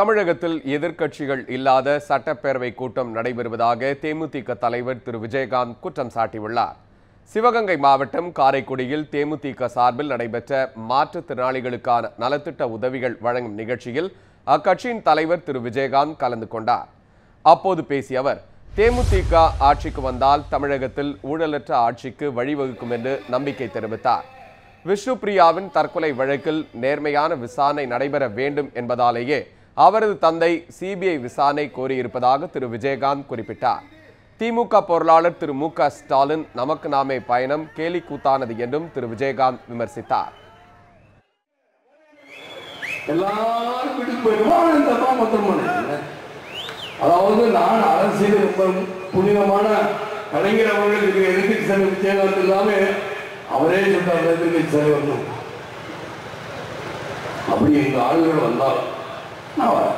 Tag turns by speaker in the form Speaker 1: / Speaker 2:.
Speaker 1: தமிழகத்தில் எதிர்க்கட்சிகள் இல்லாத சட்டப்பேரவை கூட்டம் நடைபெறுவதாக தேமுதிக தலைவர் திரு விஜயகாந்த் குற்றம் சாட்டியுள்ளார். சிவகங்கை மாவட்டம் காரைக்குடியில் தேமுதிக சார்பில் நடைபெற்ற மாற்றுத்திறனாளிகளுக்கான நலத்திட்ட உதவிகள் வழங்கும் நிகழ்ச்சியில் அக்கட்சியின் தலைவர் திரு விஜயகாந்த் கலந்து கொண்டார். அப்போது பேசிய அவர், தேமுதிக ஆட்சிக்கு வந்தால் தமிழகத்தில் ஊழலற்ற ஆட்சிக்கு வழிவகுக்கும் என்று நம்பிக்கை தெரிவித்தார். விஷ்ணுபிரியாவின் தற்கொலை வழக்கில் நேர்மையான விசாரணை நடைபெற வேண்டும் என்பதாலேயே அவரது தந்தை சிபிஐ விசாரணை கோரியிருப்பதாக திரு விஜயகாந்த் குறிப்பிட்டார். திமுக பொருளாளர் திரு மு.க. ஸ்டாலின் நமக்கு நாமே பயணம் கேலி கூத்தானது என்றும் திரு விஜயகாந்த் விமர்சித்தார்.
Speaker 2: அதாவது நான் அரசியல் ரொம்ப புனிதமான கலைஞர் அவர்களுக்கு எதிர்த்து செல்வ விஜயகாந்த் இல்லாம அவரே சொல்றாரு எதிர்த்து செல்வணும். அப்படி எங்க ஆளுகள் வந்தால் நான் வரேன்.